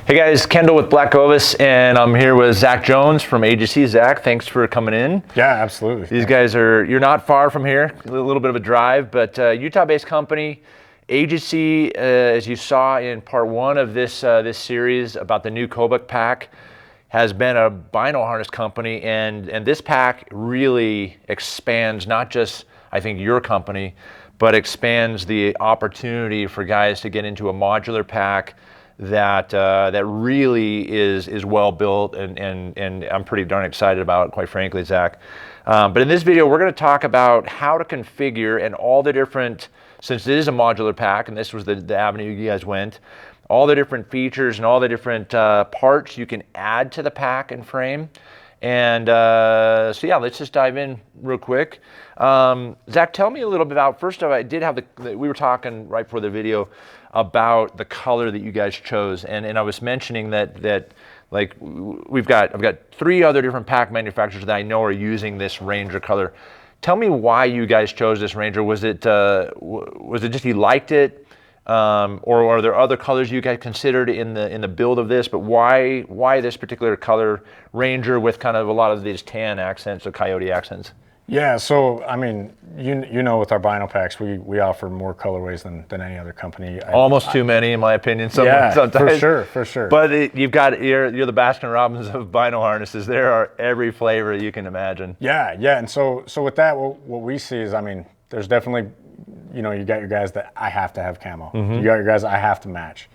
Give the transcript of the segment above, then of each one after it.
Hey guys, Kendall with Blackovis, and I'm here with Zacgary Jones from AGC. Zach, thanks for coming in. Yeah, absolutely. These guys you're not far from here, a little bit of a drive, but Utah-based company. AGC, as you saw in part one of this series about the new Kobuk pack, has been a bino harness company, and this pack really expands not just, I think, your company, but expands the opportunity for guys to get into a modular pack that really is well built, and I'm pretty darn excited about it, quite frankly, Zach. But in this video, we're going to talk about how to configure and all the different, since it is a modular pack, and this was the avenue you guys went, all the different features and all the different parts you can add to the pack and frame. And so yeah, let's just dive in real quick. Zach, tell me a little bit about, first of all, I did have we were talking right before the video about the color that you guys chose, and I was mentioning that like I've got 3 other different pack manufacturers that I know are using this Ranger color. Tell me why you guys chose this Ranger. Was it just you liked it, or are there other colors you guys considered in the build of this? But why this particular color Ranger with kind of a lot of these tan accents or coyote accents? Yeah, so I mean, you know, with our vinyl packs, we offer more colorways than any other company. Almost too many, in my opinion. Yeah, sometimes. for sure. But you're the Baskin Robbins of vinyl harnesses. There are every flavor you can imagine. Yeah, and so with that, what we see is, I mean, there's definitely, you know, you got your guys that I have to have camo. Mm-hmm. You got your guys I have to match.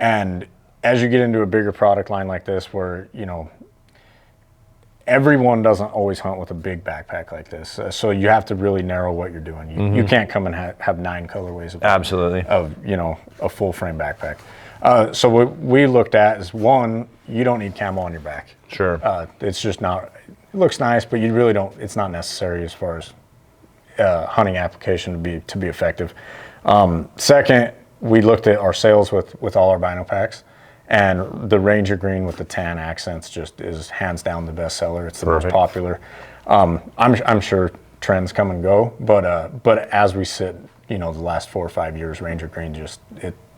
And as you get into a bigger product line like this, where, you know, everyone doesn't always hunt with a big backpack like this, so you have to really narrow what you're doing. You can't come and have 9 colorways of, absolutely, of, you know, a full frame backpack. So what we looked at is, one, you don't need camo on your back. Sure. It's just not, it looks nice, but you really don't, it's not necessary as far as hunting application to be effective. Second, we looked at our sales with all our vinyl packs, and the Ranger green with the tan accents just is hands down the best seller. It's the most popular. I'm sure trends come and go, but as we sit, you know, the last 4 or 5 years, Ranger green just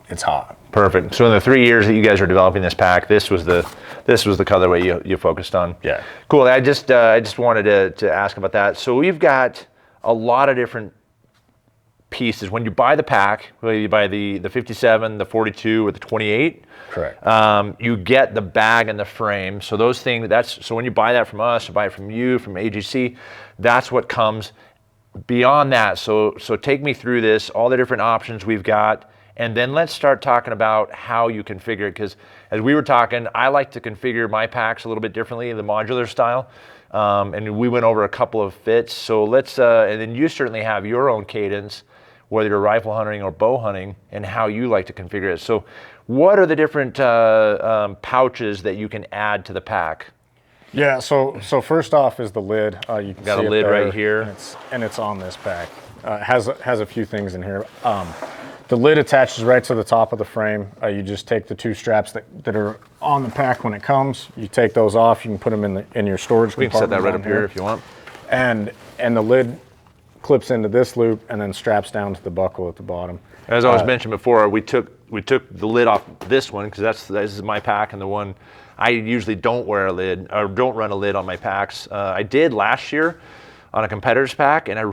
it's hot. Perfect. So in the 3 years that you guys are developing this pack, this was the colorway you focused on. Yeah. Cool. I just wanted to ask about that. So we've got a lot of different pieces. When you buy the pack, whether you buy the 57, the 42, or the 28, correct. You get the bag and the frame. So those things, so when you buy that from us, or buy it from you, from AGC, that's what comes beyond that. So take me through this, all the different options we've got, and then let's start talking about how you configure it. Because as we were talking, I like to configure my packs a little bit differently in the modular style. And we went over a couple of fits. So let's, and then you certainly have your own cadence, whether you're rifle hunting or bow hunting, and how you like to configure it. So what are the different pouches that you can add to the pack? Yeah, so first off is the lid. You can got see a lid there, right here. And it's on this pack. Has a few things in here. The lid attaches right to the top of the frame. You just take the 2 straps that are on the pack when it comes. You take those off. You can put them in your storage compartment. We can set that right up here if you want. And the lid clips into this loop and then straps down to the buckle at the bottom. As I was mentioned before, we took the lid off this one because this is my pack, and the one I usually don't wear a lid or don't run a lid on my packs. I did last year on a competitor's pack, and I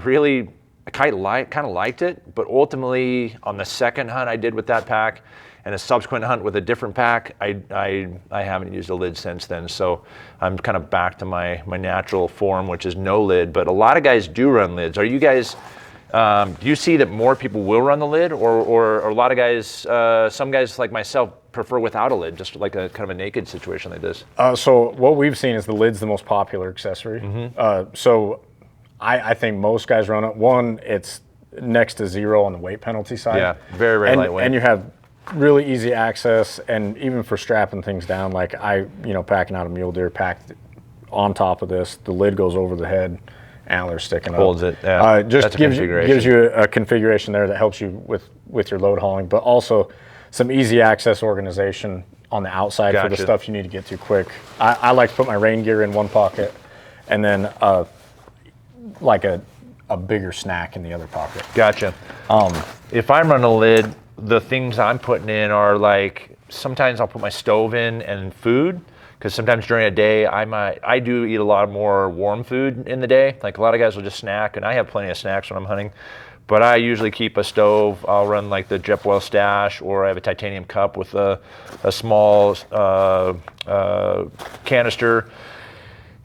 kind of liked it, but ultimately on the second hunt I did with that pack and a subsequent hunt with a different pack, I haven't used a lid since then. So I'm kind of back to my natural form, which is no lid, but a lot of guys do run lids. Are you guys, do you see that more people will run the lid, or a lot of guys, some guys like myself prefer without a lid, just like a kind of a naked situation like this? So what we've seen is the lid's the most popular accessory. Mm-hmm. So I think most guys run it. One, it's next to zero on the weight penalty side. Yeah, very, very lightweight. And you have really easy access, and even for strapping things down, like packing out a mule deer packed on top of this, the lid goes over the head, antlers sticking up. Holds it, yeah. Just gives you a configuration there that helps you with your load hauling, but also some easy access organization on the outside for the stuff you need to get to quick. I like to put my rain gear in one pocket, and then like a bigger snack in the other pocket. Gotcha. If I'm running a lid, the things I'm putting in are like sometimes I'll put my stove in and food, because sometimes during a day I do eat a lot more warm food in the day. Like a lot of guys will just snack, and I have plenty of snacks when I'm hunting. But I usually keep a stove. I'll run like the Jetboil Stash, or I have a titanium cup with a small canister.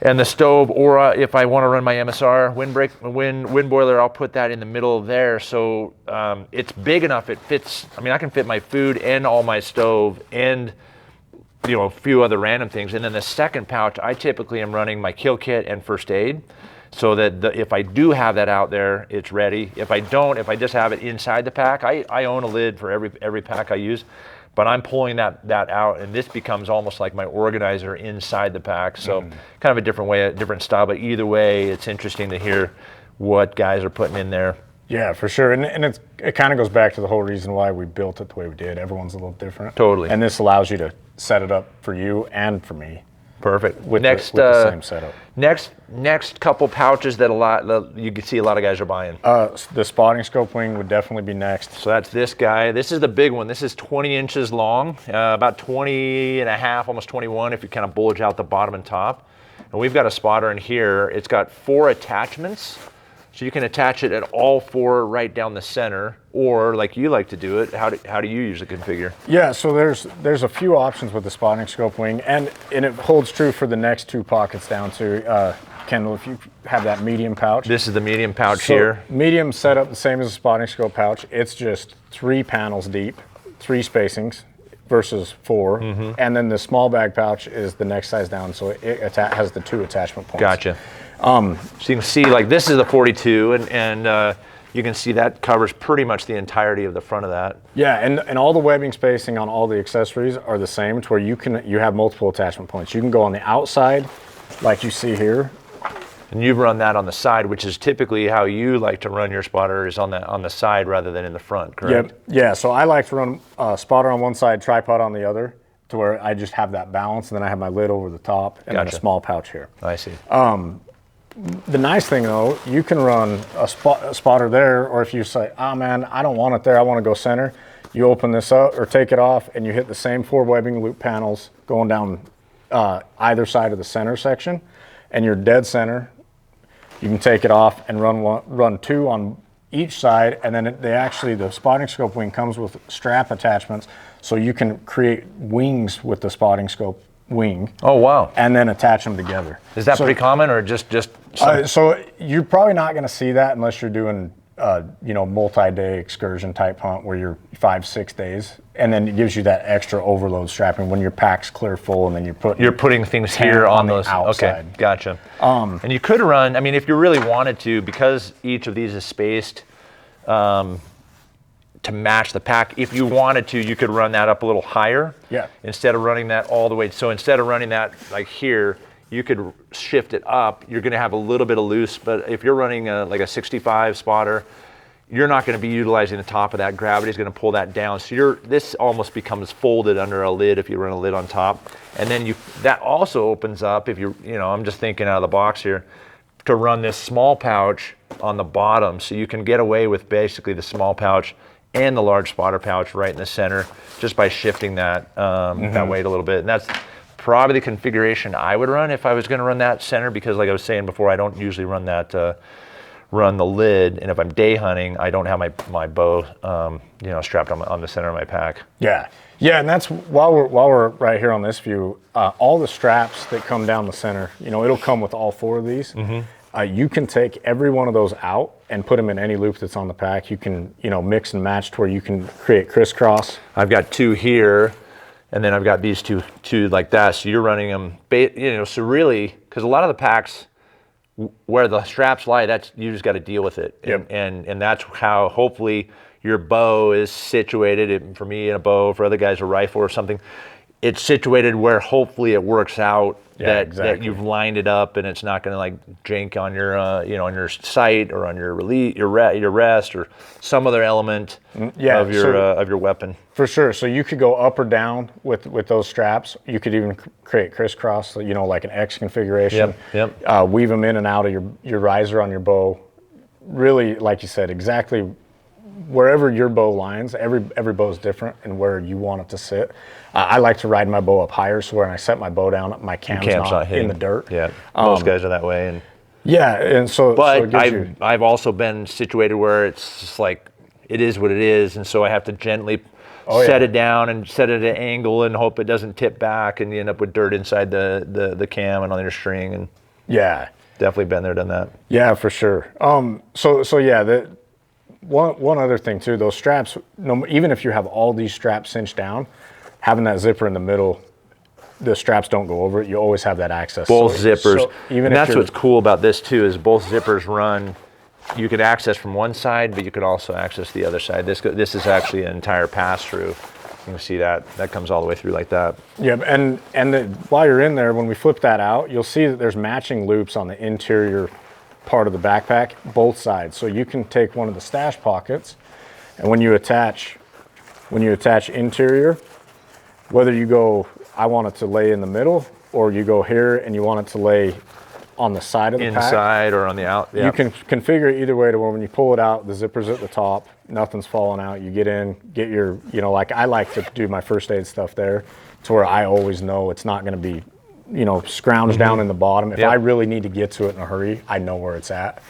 And the stove, or if I want to run my MSR wind boiler, I'll put that in the middle of there. So it's big enough, it fits. I mean, I can fit my food and all my stove and a few other random things. And then the second pouch, I typically am running my kill kit and first aid, so that if I do have that out there, it's ready. If I don't, if I just have it inside the pack, I own a lid for every pack I use, but I'm pulling that out, and this becomes almost like my organizer inside the pack. So kind of a different way, a different style, but either way, it's interesting to hear what guys are putting in there. Yeah, for sure. And it kind of goes back to the whole reason why we built it the way we did. Everyone's a little different. Totally. And this allows you to set it up for you and for me. Perfect. With the same setup. Next couple pouches that you can see a lot of guys are buying. The spotting scope wing would definitely be next. So that's this guy. This is the big one. This is 20 inches long, about 20 and a half, almost 21 if you kind of bulge out the bottom and top. And we've got a spotter in here. It's got 4 attachments. So you can attach it at all 4 right down the center, or like you like to do it. How do you usually configure? Yeah, so there's a few options with the spotting scope wing, and it holds true for the next 2 pockets down to Kendall, if you have that medium pouch. This is the medium pouch here. Medium set up the same as a spotting scope pouch. It's just 3 panels deep, 3 spacings versus 4, and then the small bag pouch is the next size down, so it has the 2 attachment points. Gotcha. So you can see, like, this is the 42, and you can see that covers pretty much the entirety of the front of that. Yeah, and all the webbing spacing on all the accessories are the same, to where you have multiple attachment points. You can go on the outside, like you see here. And you've run that on the side, which is typically how you like to run your spotter, is on the side rather than in the front, correct? Yep. Yeah, so I like to run a spotter on one side, tripod on the other, to where I just have that balance, and then I have my lid over the top, and then a small pouch here. I see. The nice thing though, you can run a spotter there, or if you say, oh man, I don't want it there, I want to go center, you open this up or take it off, and you hit the same 4 webbing loop panels going down either side of the center section, and you're dead center. You can take it off and run 2 on each side, and then the spotting scope wing comes with strap attachments, so you can create wings with the spotting scope wing. Oh wow! And then attach them together. Is that pretty common, or just? So you're probably not going to see that unless you're doing multi-day excursion type hunt where you're 5-6 days, and then it gives you that extra overload strapping when your pack's clear full, and then you're putting things here on those outside. Okay, gotcha. And you could run. I mean, if you really wanted to, because each of these is spaced to match the pack. If you wanted to, you could run that up a little higher. Yeah. Instead of running that all the way. So instead of running that like here, you could shift it up. You're going to have a little bit of loose, but if you're running like a 65 spotter, you're not going to be utilizing the top of that. Gravity is going to pull that down. So this almost becomes folded under a lid if you run a lid on top. And then that also opens up, if I'm just thinking out of the box here, to run this small pouch on the bottom. So you can get away with basically the small pouch and the large spotter pouch right in the center, just by shifting that that weight a little bit. And that's probably the configuration I would run if I was going to run that center, because like I was saying before, I don't usually run that run the lid, and if I'm day hunting, I don't have my bow strapped on the center of my pack. Yeah, and that's while we're right here on this view, all the straps that come down the center, it'll come with all 4 of these. You can take every one of those out and put them in any loop that's on the pack. You can, mix and match to where you can create crisscross. I've got 2 here, and then I've got these two like that. So you're running them, so really, because a lot of the packs where the straps lie, you just got to deal with it. Yep. And that's how hopefully your bow is situated. For me, a bow, for other guys, a rifle or something. It's situated where hopefully it works out that you've lined it up, and it's not going to like jank on your on your sight or on your rest or some other element of your weapon. For sure. So you could go up or down with those straps. You could even create crisscross, like an X configuration. Yep. Weave them in and out of your riser on your bow. Really, like you said, exactly wherever your bow lines, every bow is different and where you want it to sit. I like to ride my bow up higher, so when I set my bow down, my cam's not in the dirt. Yeah, most guys are that way. And yeah, and so but so I've also been situated where it's just like it is what it is, and so I have to gently set it down and set it at an angle and hope it doesn't tip back, and you end up with dirt inside the cam and on your string. And yeah, definitely been there, done that. Yeah, for sure. So yeah, one other thing too, those straps, even if you have all these straps cinched down, having that zipper in the middle, the straps don't go over it. You always have that access. Both zippers. So even and if that's what's cool about this too, is both zippers run. You could access from one side, but you could also access the other side. This is actually an entire pass through. You can see that comes all the way through like that. Yeah, and while you're in there, when we flip that out, you'll see that there's matching loops on the interior part of the backpack, both sides. So you can take one of the stash pockets, and when you attach interior, whether you go, I want it to lay in the middle, or you go here and you want it to lay on the side of the pack. Inside or on the out. Yeah. You can configure it either way to where when you pull it out, the zipper's at the top, nothing's falling out. You get in, get your, like I like to do my first aid stuff there to where I always know it's not going to be, scrounged down in the bottom. If I really need to get to it in a hurry, I know where it's at,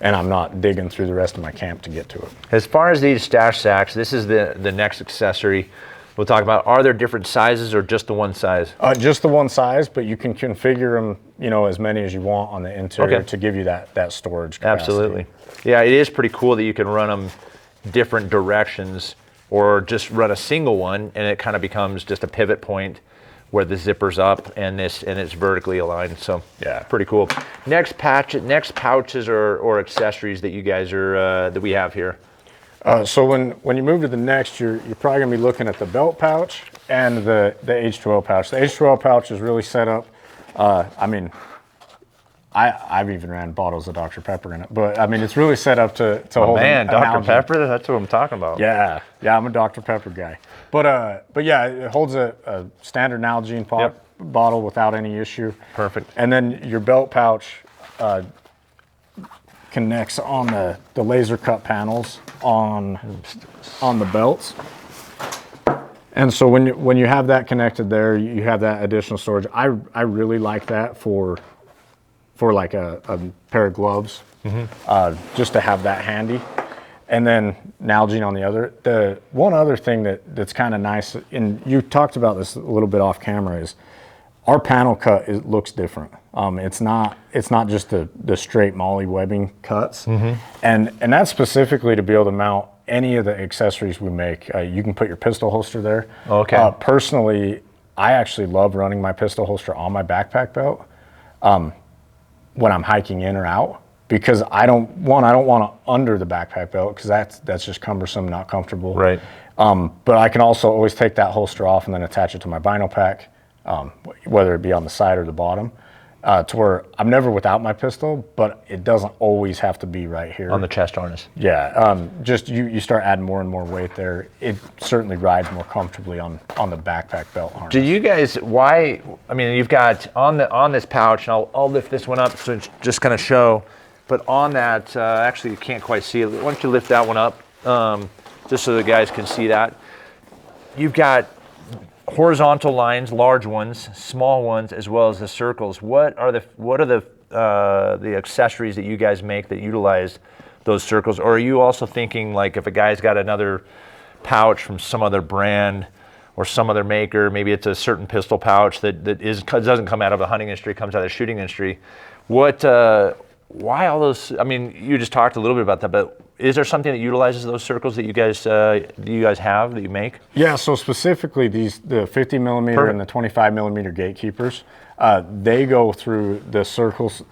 and I'm not digging through the rest of my camp to get to it. As far as these stash sacks, this is the next accessory we'll talk about. Are there different sizes or just the one size? Just the one size, but you can configure them, as many as you want on the interior to give you that storage capacity. Absolutely. Yeah, it is pretty cool that you can run them different directions or just run a single one, and it kind of becomes just a pivot point where the zipper's up and it's vertically aligned. So yeah, pretty cool. Next pouches or accessories that you guys are that we have here. So when you move to the next, you're probably gonna be looking at the belt pouch and the H2O pouch. The H2O pouch is really set up. I've even ran bottles of Dr. Pepper in it, but it's really set up to hold. Man, Dr. Pepper, that's what I'm talking about. Yeah, I'm a Dr. Pepper guy. But yeah, it holds a standard Nalgene bottle without any issue. Perfect. And then your belt pouch connects on the laser cut panels on the belts. And so when you have that connected there, you have that additional storage. I really like that for like a pair of gloves, just to have that handy. And then Nalgene on the other. The one other thing that's kind of nice, and you talked about this a little bit off camera, is our panel cut looks different. It's not just the straight MOLLE webbing cuts, and that's specifically to be able to mount any of the accessories we make. You can put your pistol holster there. Okay. Personally, I actually love running my pistol holster on my backpack belt when I'm hiking in or out, because I don't want to under the backpack belt, because that's just cumbersome, not comfortable. Right. But I can also always take that holster off and then attach it to my bino pack, whether it be on the side or the bottom, to where I'm never without my pistol, but it doesn't always have to be right here. On the chest harness. Yeah, just you start adding more and more weight there. It certainly rides more comfortably on the backpack belt harness. Do you guys, you've got on this pouch, and I'll lift this one up so it's just kind of show, but on that, actually you can't quite see it. Why don't you lift that one up, just so the guys can see that. You've got horizontal lines, large ones, small ones, as well as the circles. What are the accessories that you guys make that utilize those circles? Or are you also thinking, like, if a guy's got another pouch from some other brand or some other maker, maybe it's a certain pistol pouch that doesn't come out of the hunting industry, comes out of the shooting industry. Why all those? You just talked a little bit about that, but is there something that utilizes those circles that you guys have that you make? Yeah, so specifically the 50 millimeter and the 25 millimeter gatekeepers, they go through the circles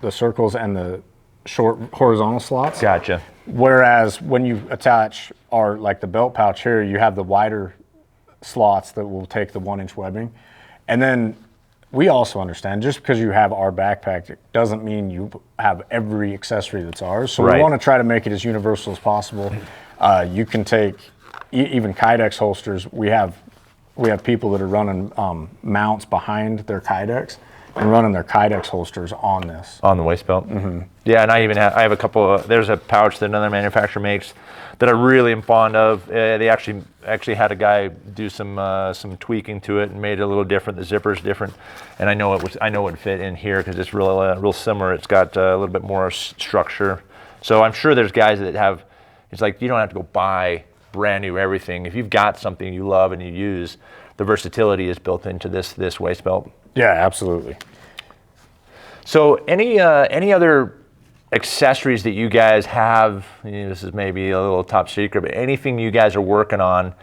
and the short horizontal slots. Gotcha. Whereas when you attach the belt pouch here, you have the wider slots that will take the 1-inch webbing. And then we also understand, just because you have our backpack, it doesn't mean you have every accessory that's ours. So we want to try to make it as universal as possible. You can take even Kydex holsters. We have people that are running mounts behind their Kydex, and running their Kydex holsters on this. On the waist belt. Yeah, and I have a couple of, there's a pouch that another manufacturer makes that I really am fond of. They actually had a guy do some tweaking to it and made it a little different. The zipper's different, and I know it would fit in here because it's real similar. It's got a little bit more structure. So I'm sure there's guys that have. It's like you don't have to go buy brand new everything. If you've got something you love and you use, the versatility is built into this waist belt. Yeah, absolutely. So any other accessories that you guys have, this is maybe a little top secret, but anything you guys are working on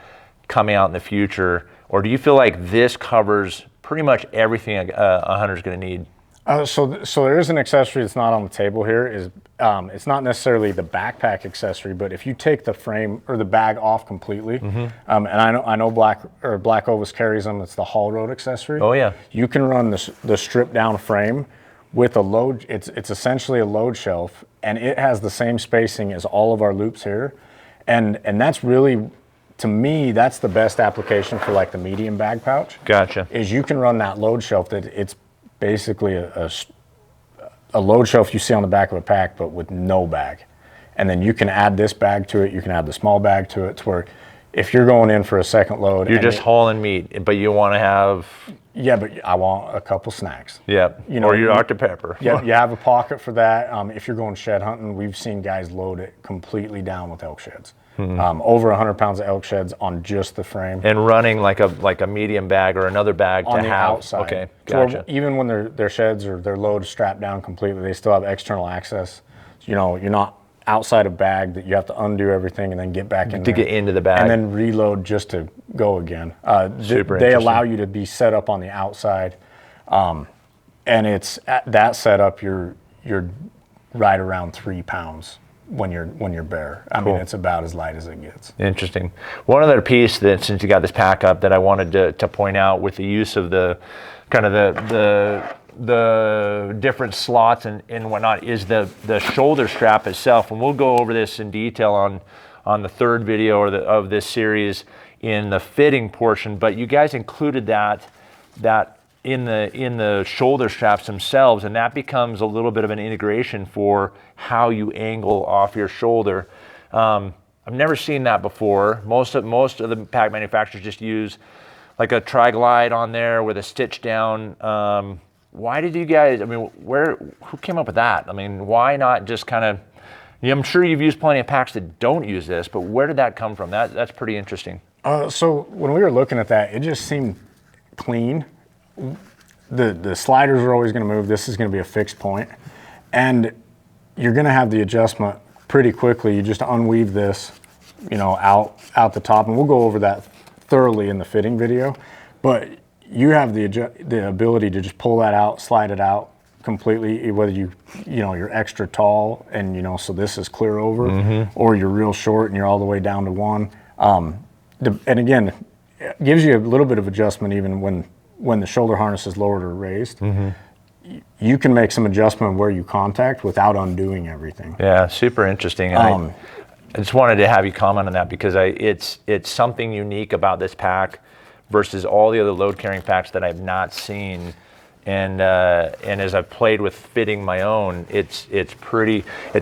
coming out in the future, or do you feel like this covers pretty much everything a hunter's going to need? So there is an accessory that's not on the table here. It's not necessarily the backpack accessory, but if you take the frame or the bag off completely, and I know Blackovis carries them. It's the haul road accessory. Oh yeah. You can run the stripped down frame with a load. It's essentially a load shelf, and it has the same spacing as all of our loops here, and that's really, to me, that's the best application for like the medium bag pouch. Gotcha. Is you can run that load shelf that it's basically a load shelf you see on the back of a pack, but with no bag. And then you can add this bag to it. You can add the small bag to it, to where if you're going in for a second load, you're just hauling meat, but you want to have. Yeah, but I want a couple snacks. Yeah, or your Dr. Pepper. Yeah, you have a pocket for that. If you're going shed hunting, we've seen guys load it completely down with elk sheds. Over 100 pounds of elk sheds on just the frame. And running like a medium bag or another bag on to the have. outside. Okay, So gotcha. even when their sheds or their load is strapped down completely, they still have external access. You're not outside a bag that you have to undo everything and then get back in to get into the bag and then reload just to go again. Super they interesting. allow you to be set up on the outside, and it's at that setup you're right around 3 pounds when you're bare. I mean, it's about as light as it gets. Interesting. One other piece that, since you got this pack up, that I wanted to point out with the use of the kind of the different slots and whatnot is the shoulder strap itself. And we'll go over this in detail on the third video of this series in the fitting portion. But you guys included that in the shoulder straps themselves, and that becomes a little bit of an integration for how you angle off your shoulder. I've never seen that before. Most of the pack manufacturers just use like a tri-glide on there with a stitch down. Why did you guys, I mean, who came up with that? I mean, why not just kind of, I'm sure you've used plenty of packs that don't use this, but where did that come from? That's pretty interesting. So when we were looking at that, it just seemed clean. The sliders are always going to move. This is going to be a fixed point, and you're going to have the adjustment pretty quickly. You just unweave this, out the top, and we'll go over that thoroughly in the fitting video. But you have the ability to just pull that out, slide it out completely, whether you're extra tall and so this is clear over, or you're real short and you're all the way down to one. And again, it gives you a little bit of adjustment even when the shoulder harness is lowered or raised. You can make some adjustment where you contact without undoing everything. Yeah, super interesting. And I just wanted to have you comment on that because it's something unique about this pack versus all the other load carrying packs that I've not seen. And as I've played with fitting my own, it's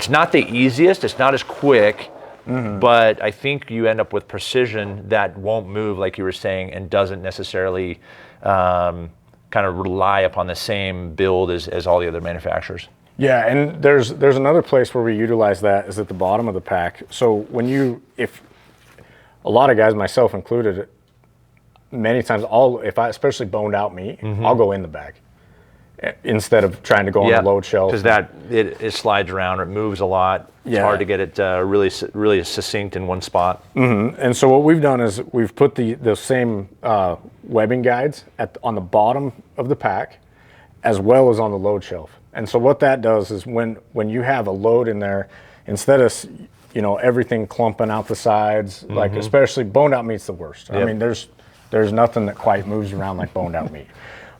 not the easiest, it's not as quick, but I think you end up with precision that won't move, like you were saying, and doesn't necessarily kind of rely upon the same build as all the other manufacturers. Yeah, and there's another place where we utilize that is at the bottom of the pack. So if a lot of guys, myself included, many times especially boned out meat, I'll go in the bag instead of trying to go on the load shelf. Because it slides around, or it moves a lot. It's hard to get it really succinct in one spot. And so what we've done is we've put the same webbing guides on the bottom of the pack as well as on the load shelf. And so what that does is when you have a load in there, instead of everything clumping out the sides, like especially boned out meat's the worst. Yep. I mean, there's nothing that quite moves around like boned out meat.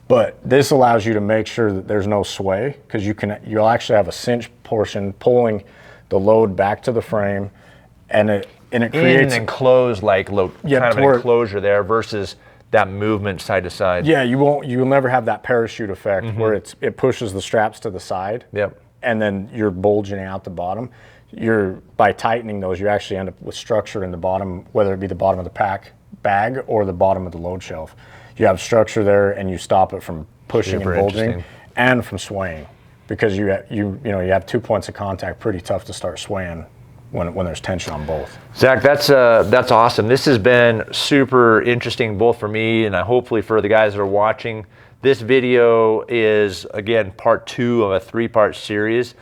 But this allows you to make sure that there's no sway, because you'll actually have a cinch portion pulling the load back to the frame, and it creates an enclosed kind of an enclosure there versus that movement side to side. Yeah, you'll never have that parachute effect where it pushes the straps to the side. Yep. And then you're bulging out the bottom. By tightening those, you actually end up with structure in the bottom, whether it be the bottom of the pack bag or the bottom of the load shelf. You have structure there, and you stop it from pushing Super and bulging, interesting. and from swaying, because you have 2 points of contact. Pretty tough to start swaying when there's tension on both. Zach, that's awesome. This has been super interesting, both for me and hopefully for the guys that are watching. This video is, again, part 2 of a 3-part series,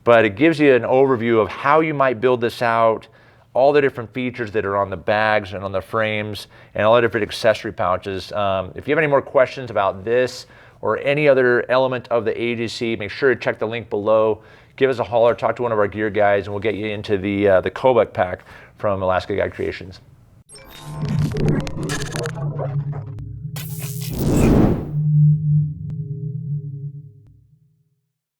but it gives you an overview of how you might build this out, all the different features that are on the bags and on the frames, and all the different accessory pouches. If you have any more questions about this or any other element of the AGC, make sure to check the link below. Give us a holler, talk to one of our gear guys, and we'll get you into the Kobuk pack from Alaska Guide Creations.